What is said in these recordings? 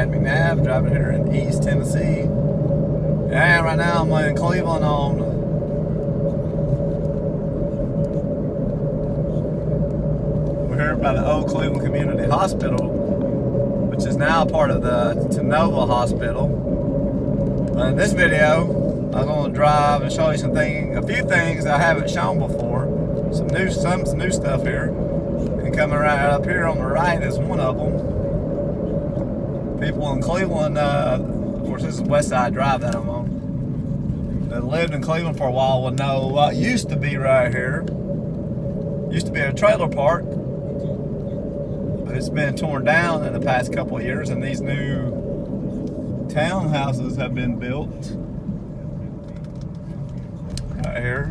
Brad McNabb, driving here in East Tennessee. And right now I'm in Cleveland we're here by the old Cleveland Community Hospital, which is now part of the Chattanooga Hospital. But in this video, I'm going to drive and show you a few things I haven't shown before. Some new stuff here. And coming right up here on the right is one of them. People in Cleveland, of course this is West Side Drive that I'm on, that lived in Cleveland for a while would know what used to be right here. Used to be a trailer park, but it's been torn down in the past couple of years, and these new townhouses have been built right here.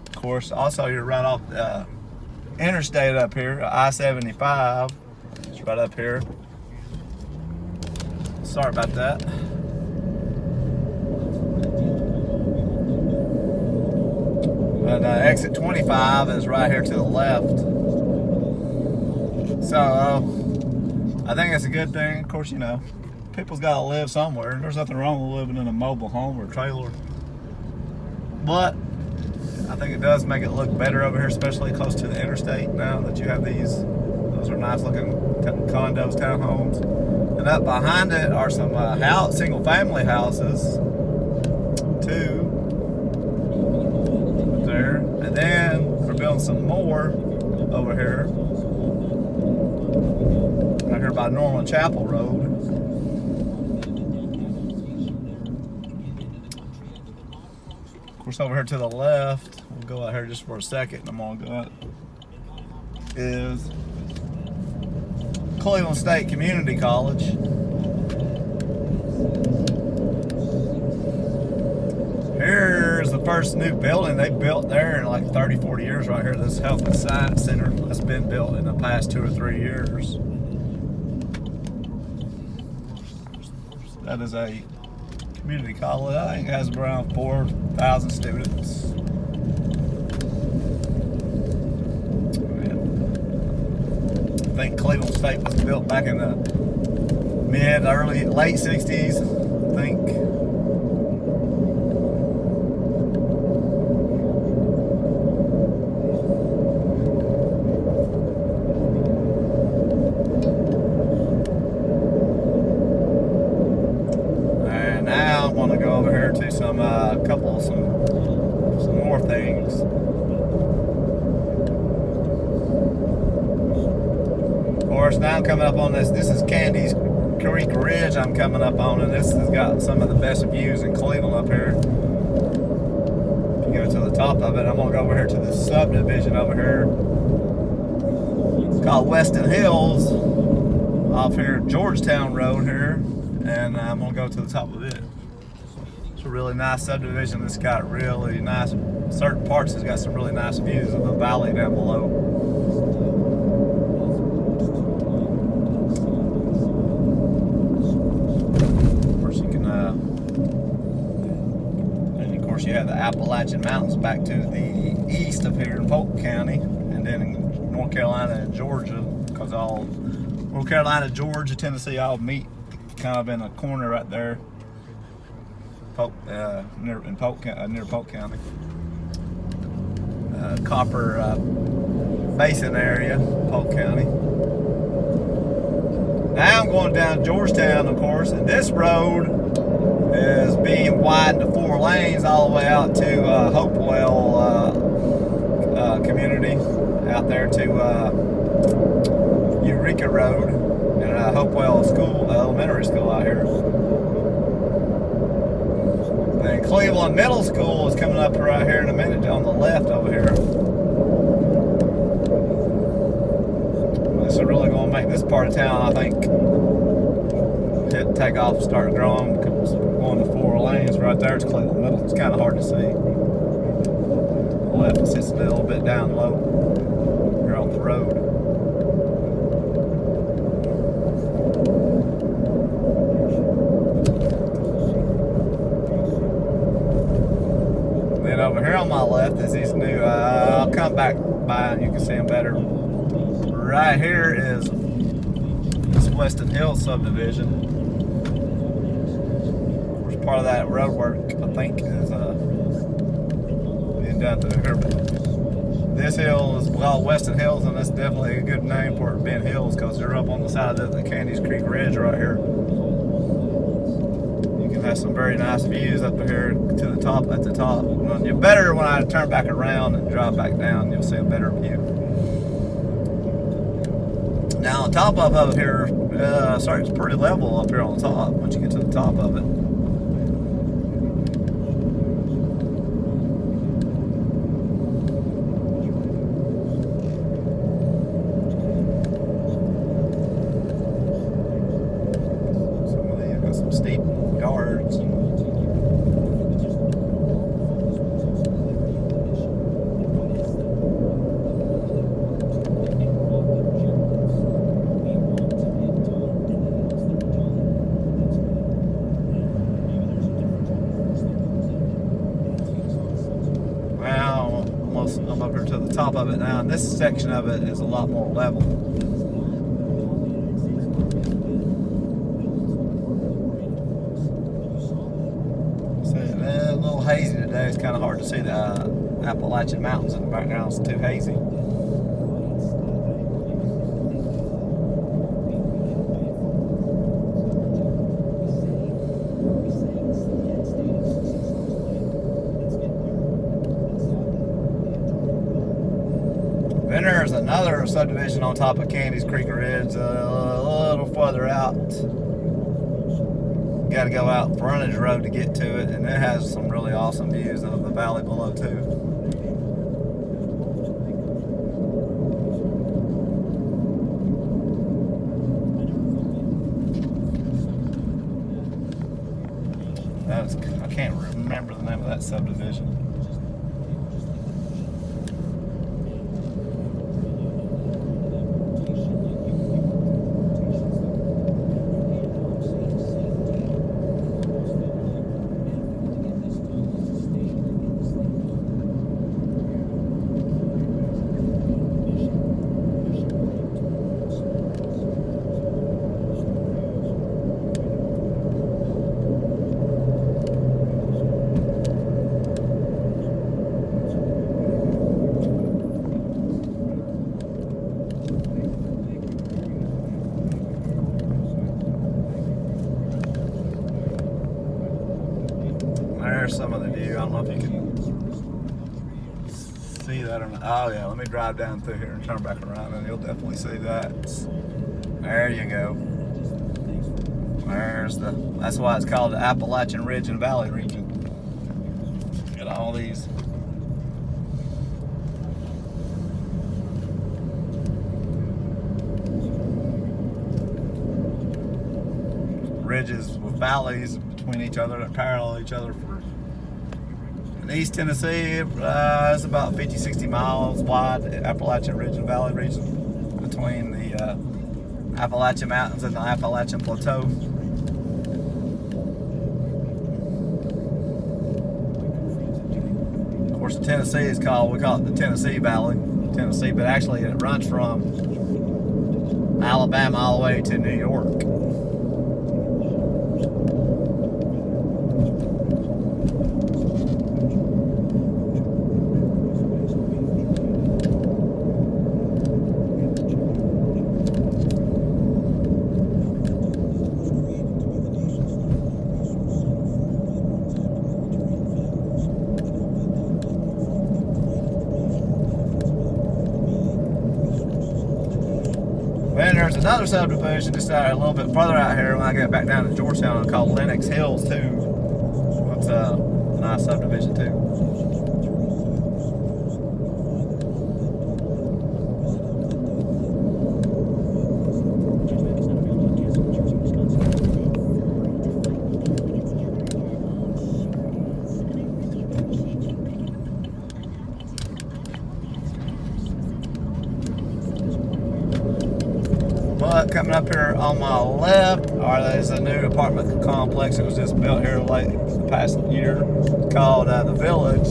Of course, also you're right off the interstate up here, I-75. It's right up here. Sorry about that. But exit 25 is right here to the left. So I think it's a good thing. Of course, you know, people's got to live somewhere. There's nothing wrong with living in a mobile home or trailer. But I think it does make it look better over here, especially close to the interstate now that you have these. Those are nice looking condos, townhomes. And up behind it are some single family houses too. Up there. And then we're building some more over here. Right here by Norman Chapel Road. Of course, over here to the left, we'll go out here just for a second, and I'm gonna go out, is Cleveland State Community College. Here's the first new building they built there in like 30, 40 years right here. This Health and Science Center that's been built in the past 2 or 3 years. That is a community college. I think it has around 4,000 students. I think Cleveland State was built back in the late 60s, I think. And now I'm going to go over here to some more things. Of course, now I'm coming up on this. This is Candy's Creek Ridge I'm coming up on, and this has got some of the best views in Cleveland up here. If you go to the top of it, I'm gonna go over here to the subdivision over here. It's called Weston Hills, off here Georgetown Road here, and I'm gonna go to the top of it. It's a really nice subdivision that's got really nice, certain parts has got some really nice views of the valley down below. You have the Appalachian Mountains back to the east of here in Polk County, and then in North Carolina and Georgia, because all North Carolina, Georgia, Tennessee all meet kind of in a corner right there, near Polk County. Copper Basin area, Polk County. Now I'm going down Georgetown, of course, and this road is being widened to 4 lanes all the way out to Hopewell community, out there to Eureka Road and Hopewell elementary school out here. And Cleveland Middle School is coming up right here in a minute on the left over here. This is really going to make this part of town, I think, take off, start growing, because going to 4 lanes right there. It's Cleveland Middle. It's kind of hard to see. The left sits a little bit down low here on the road. over here on my left is these new, I'll come back by and you can see them better. Right here is this Weston Hills subdivision. Of course, part of that road work, I think, is being done through here. But this hill is called Weston Hills, and that's definitely a good name for it being hills because they're up on the side of the Candies Creek Ridge right here. Has some very nice views up here to the top, at the top. Well, you're better when I turn back around and drive back down, you'll see a better view. Now on top of up here, sorry, it's pretty level up here on the top once you get to the top of it. Some of these got some steep yards. Well, I'm up here to the top of it now, and this section of it is a lot more level. A little hazy today. It's kind of hard to see the Appalachian Mountains in the background. It's too hazy. Then there's another subdivision on top of Candies Creek Ridge, a little further out. Got to go out Frontage Road to get to it, and it has some really awesome views of the valley below too. I can't remember the name of that subdivision. There's some of the view. I don't know if you can see that or not. Oh yeah, let me drive down through here and turn back around and you'll definitely see that. There you go. That's why it's called the Appalachian Ridge and Valley region. Got all these ridges with valleys between each other that parallel each other. In East Tennessee, it's about 50-60 miles wide, the Appalachian Ridge and Valley region between the Appalachian Mountains and the Appalachian Plateau. Of course, Tennessee is we call it the Tennessee Valley, Tennessee, but actually it runs from Alabama all the way to New York. And there's another subdivision just a little bit further out here when I get back down to Georgetown called Lenox Hills too. It's a nice subdivision too. But coming up here on my left, there's a new apartment complex that was just built here late the past year. called the Village.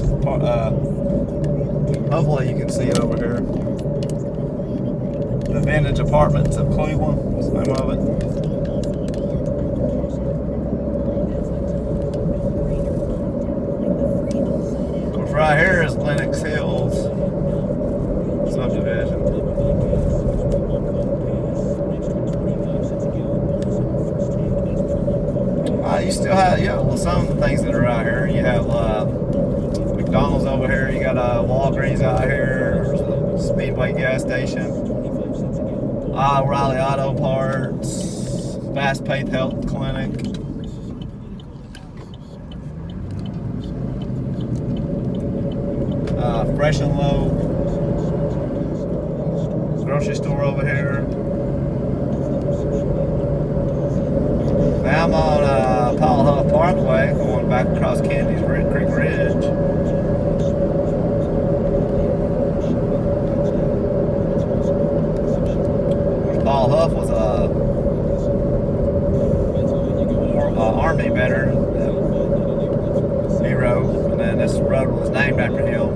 Hopefully you can see it over here. The Vintage Apartments of Cleveland is the name of it. Of course, right here is Lenox Hills subdivision. You still have, well, some of the things that are out here. You have McDonald's over here. You got Walgreens out here. There's a Speedway gas station. O'Reilly Auto Parts. Fast Paced Health Clinic. Fresh and Low. Grocery store over here. Now I'm on Paul Huff Parkway, going back across Candy's Creek Ridge. Paul Huff was a Army veteran, hero, and then this road was named after him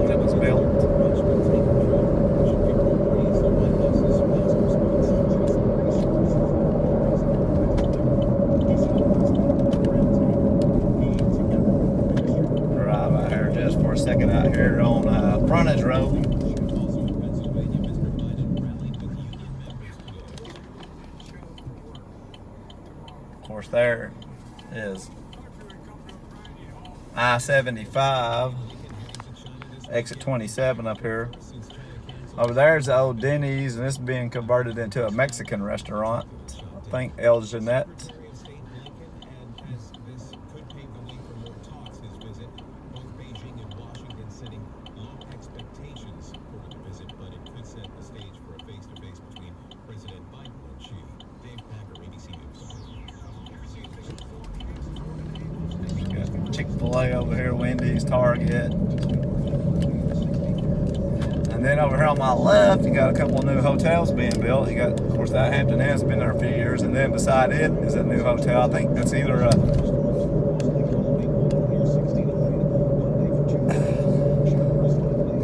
when it was built. For a second out here on Frontage Road. Of course, there is I-75, exit 27 up here. Over there's the old Denny's, and it's being converted into a Mexican restaurant. I think El Jeanette. Chick-fil-A over here, Wendy's, Target. And then over here on my left, you got a couple of new hotels being built. You got, of course, that Hampton Inn's been there a few years, and then beside it is a new hotel. I think that's either a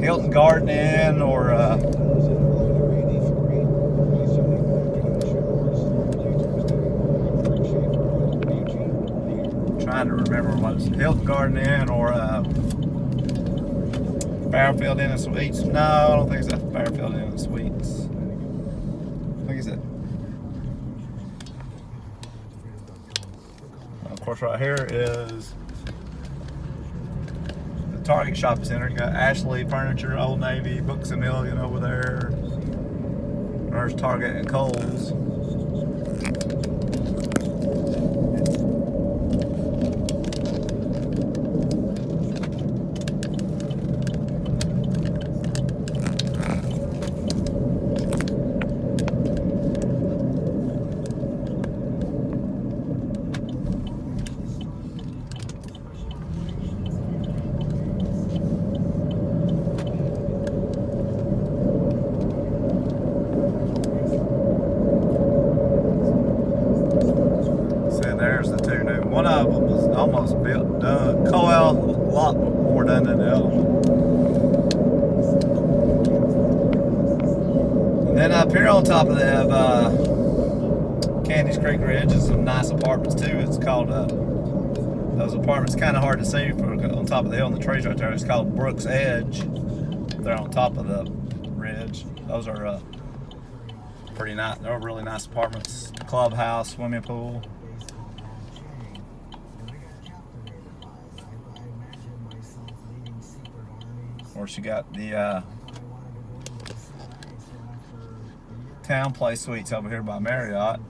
Hilton Garden Inn or trying to remember what's Hilton Garden Inn or Fairfield Inn and Suites. No, I don't think it's a Fairfield Inn and Suites. I think it's it. Of course, right here is the Target Shopping Center. You got Ashley Furniture, Old Navy, Books A Million over there. There's Target and Kohl's. There's the two new. One of them was almost built, done. Coel, a lot more done than the other one. And then up here on top of that, Candy's Creek Ridge is some nice apartments too. It's called, those apartments kind of hard to see on top of the hill, and the trees right there. It's called Brooks Edge. They're on top of the ridge. Those are pretty nice. They're really nice apartments. Clubhouse, swimming pool. Of course, you got the Town Place Suites over here by Marriott.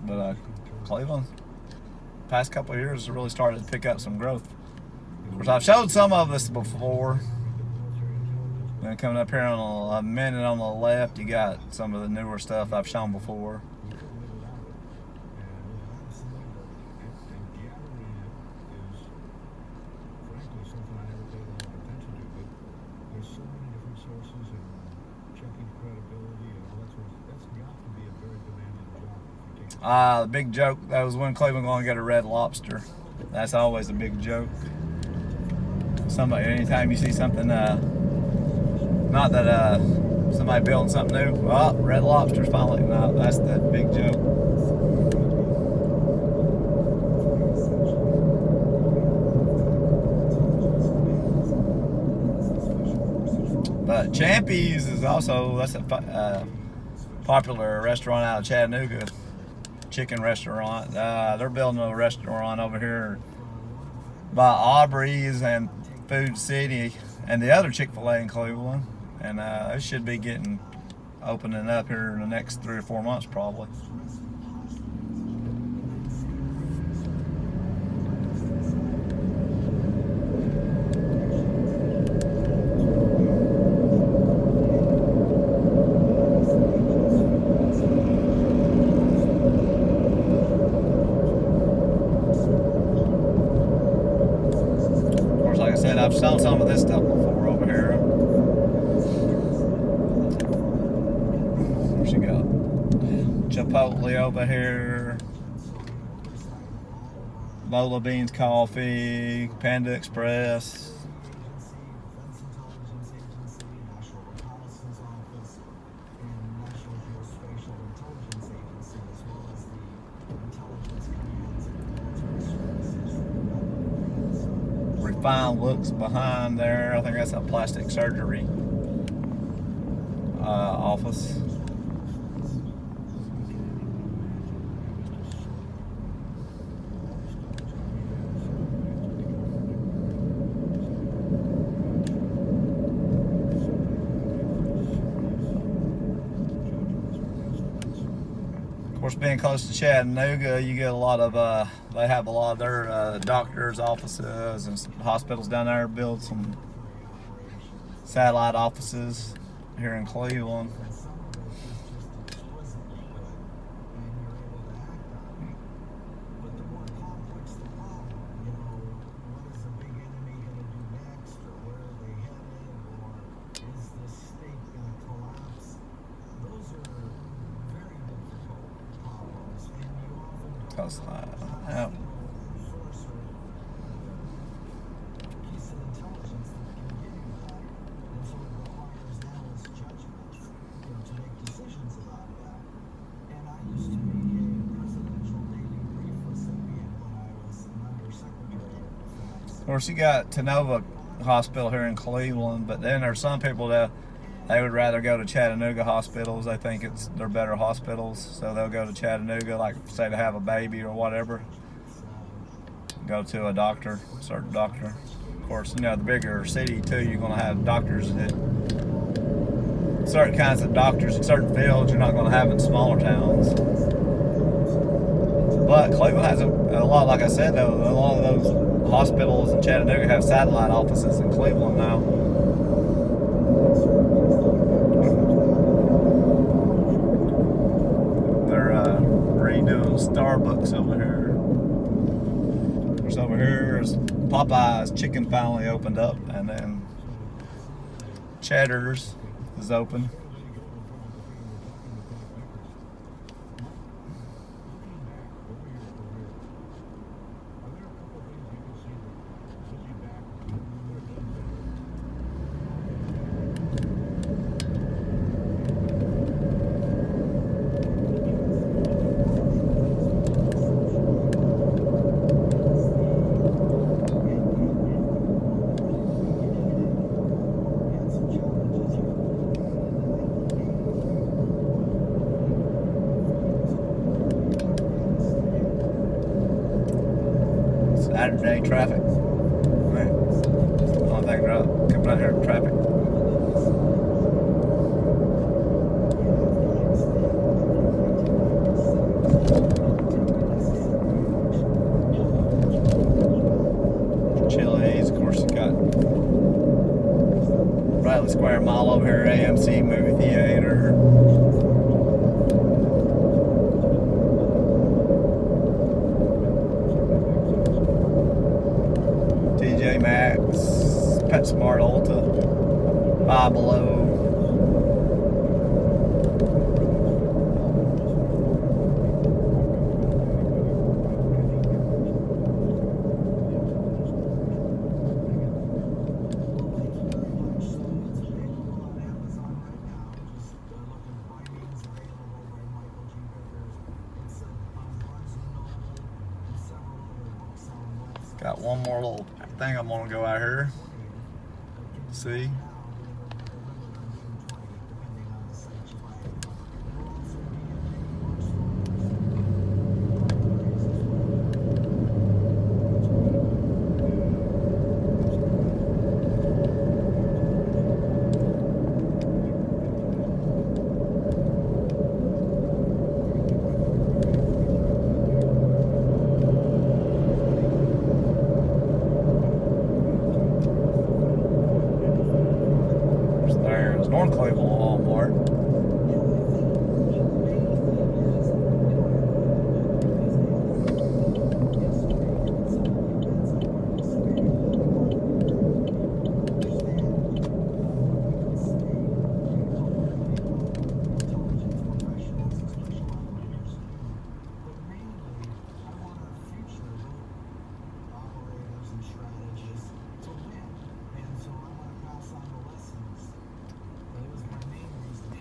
But Cleveland, past couple of years, has really started to pick up some growth. Of course, I've showed some of this before. Then coming up here on a minute on the left, you got some of the newer stuff I've shown before. The big joke, that was when Cleveland going to get a Red Lobster. That's always a big joke. Somebody, anytime you see something, not that somebody building something new, oh, Red Lobster's finally, no, that's the big joke. But Champy's is also, that's a popular restaurant out of Chattanooga. Chicken restaurant. They're building a restaurant over here by Aubrey's and Food City and the other Chick-fil-A in Cleveland, and it should be opening up here in the next 3 or 4 months probably. Like I said, I've shown some of this stuff before over here. Where's she got? Chipotle over here. Lola Beans Coffee. Panda Express. Fine looks behind there. I think that's a plastic surgery office. Of course, being close to Chattanooga, you get a lot of, they have a lot of their doctors' offices and hospitals down there, build some satellite offices here in Cleveland. Yeah. Of course, you got Chattanooga Hospital here in Cleveland, but then there's some people that they would rather go to Chattanooga hospitals. They think they're better hospitals, so they'll go to Chattanooga, like say to have a baby or whatever. Go to a doctor, a certain doctor. Of course, you know, the bigger city too, you're going to have doctors that, certain kinds of doctors in certain fields you're not going to have in smaller towns. But Cleveland has a lot, like I said though, a lot of those hospitals in Chattanooga have satellite offices in Cleveland now. Redoing Starbucks over here. There's over here is Popeye's Chicken finally opened up, and then Cheddar's is open. Saturday traffic. Man, I don't think coming out here in traffic. Chili's, of course, you got Bradley Square Mall Smart Ultra, Five Below. Got one more little thing I'm gonna go out here. See? North Cleveland Walmart.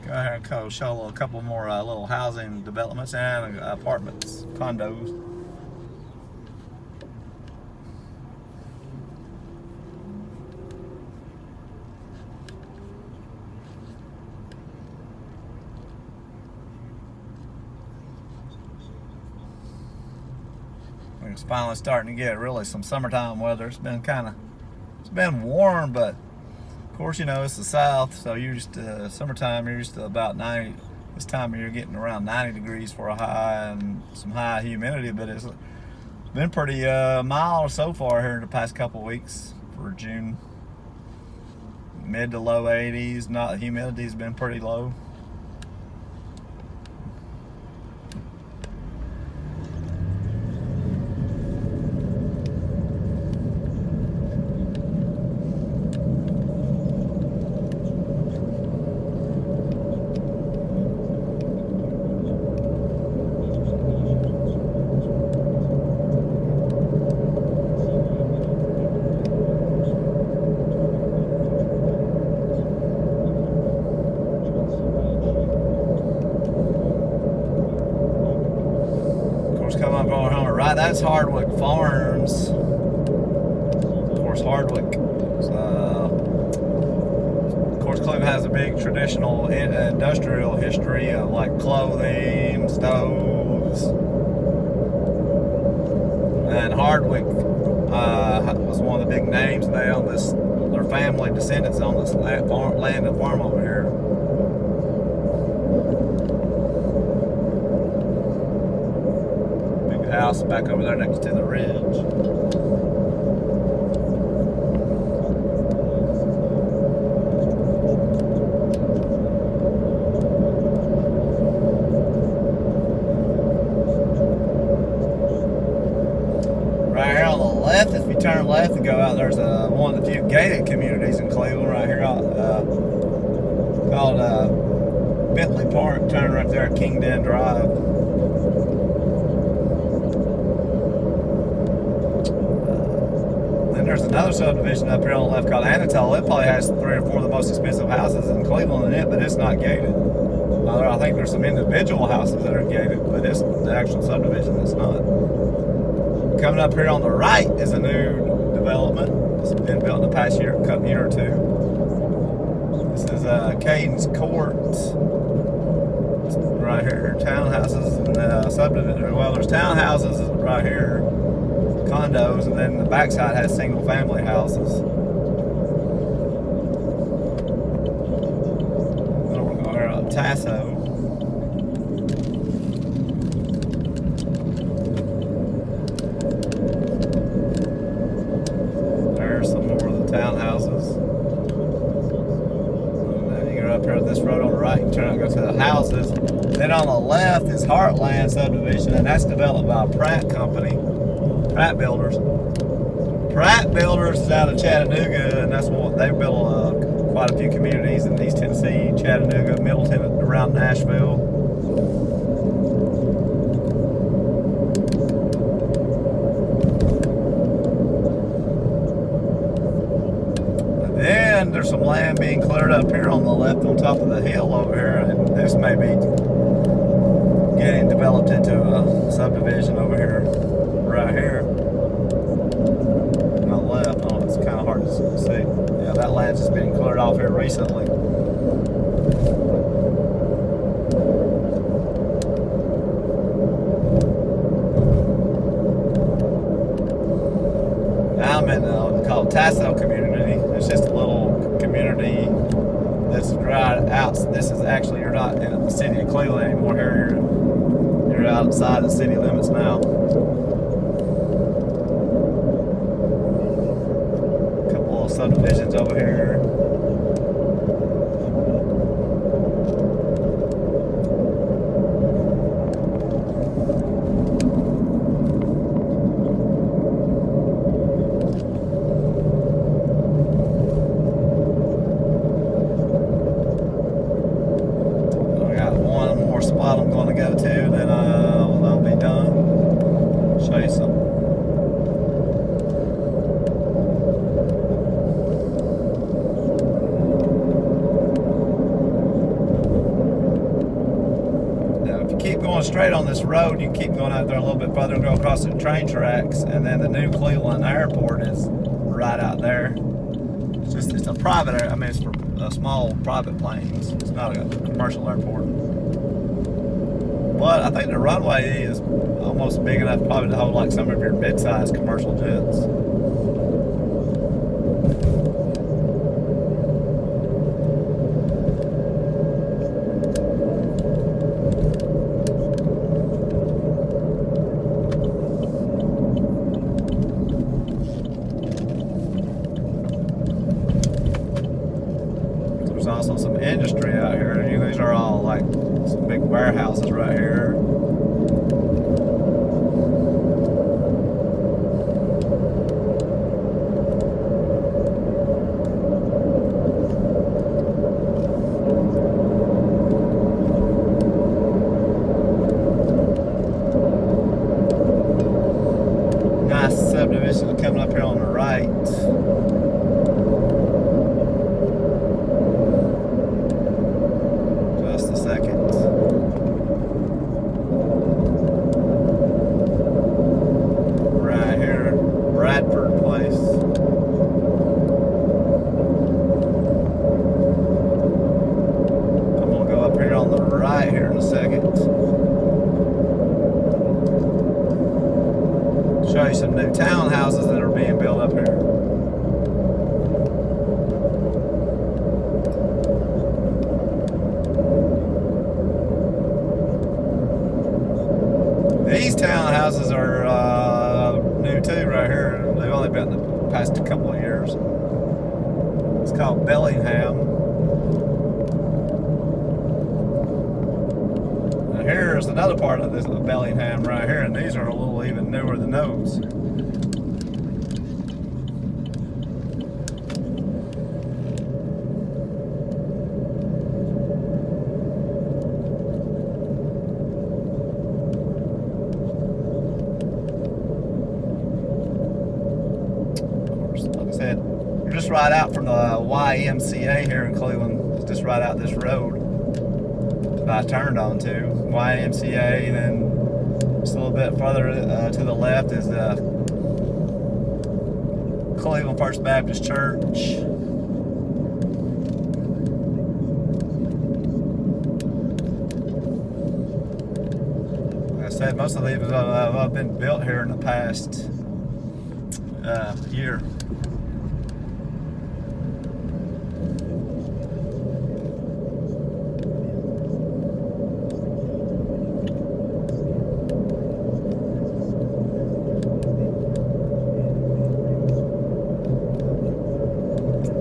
Go ahead and show a couple more little housing developments and apartments, condos. It's finally starting to get really some summertime weather. It's been warm, but of course, you know, it's the South, so you're used to summertime, you're used to about 90. This time of year, getting around 90 degrees for a high and some high humidity, but it's been pretty mild so far here in the past couple weeks for June. Mid to low 80s, the humidity's been pretty low. Come on, going home. Right, that's Hardwick Farms. Of course, Hardwick. Of course, Cleveland has a big traditional industrial history of like clothing, stoves, and Hardwick was one of the big names. They own this. Their family descendants on this land and farm over here. House back over there next to the ridge. Right here on the left, if you turn left and go out, there's one of the few gated communities in Cleveland right here called Bentley Park. Turn right there at Kingden Drive. There's another subdivision up here on the left called Anatole. It probably has 3 or 4 of the most expensive houses in Cleveland in it, but it's not gated. I think there's some individual houses that are gated, but it's the actual subdivision that's not. Coming up here on the right is a new development. It's been built in the past year or 2. This is Caden's Court. Right here, townhouses and subdivision. Well, there's townhouses right here. Condos, and then the backside has single family houses. Then we're going here up Tasso. There's some more of the townhouses. And then you go up here at this road on the right and turn out and go to the houses. Then on the left is Heartland subdivision, and that's developed by a Pratt company. Pratt Builders. Pratt Builders is out of Chattanooga, and that's what they built quite a few communities in East Tennessee, Chattanooga, Middleton, around Nashville. And then there's some land being cleared up here on the left on top of the hill over here, and this may be getting developed into a subdivision over here, right here. On the left, oh, it's kind of hard to see. Yeah, that land's just been cleared off here recently. Now I'm in called Tasso community. It's just a little community that's right out. This is actually, you're not in the city of Cleveland anymore. Here you're outside the city limits now. A couple of subdivisions over here. Spot I'm going to go to, then I'll be done. Show you some. Now, if you keep going straight on this road, you can keep going out there a little bit further and go across the train tracks, and then the new Cleveland airport is right out there. It's a private, I mean, it's for small private planes. It's not a commercial airport. But I think the runway is almost big enough probably to hold like some of your mid-sized commercial jets. There's also some industry out here. These are all like some big warehouses right here. Nice subdivision coming up here on the right. Just a second. Right here, Bradford Place. I'm gonna go up here on the right here in a second. Show you some new townhouses that are being built up here. These townhouses are new too right here. They've only been in the past couple of years. It's called Bellingham. Now here's another part of this Bellingham right here, and these are a little even newer than those. You're just right out from the YMCA here in Cleveland. It's just right out this road that I turned onto. YMCA, then just a little bit further to the left is the Cleveland First Baptist Church. Like I said, most of these have been built here in the past year.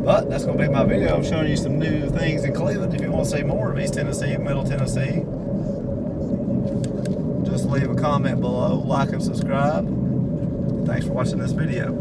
But that's going to be my video. I'm showing you some new things in Cleveland. If you want to see more of East Tennessee, Middle Tennessee, just leave a comment below, like and subscribe. Thanks for watching this video.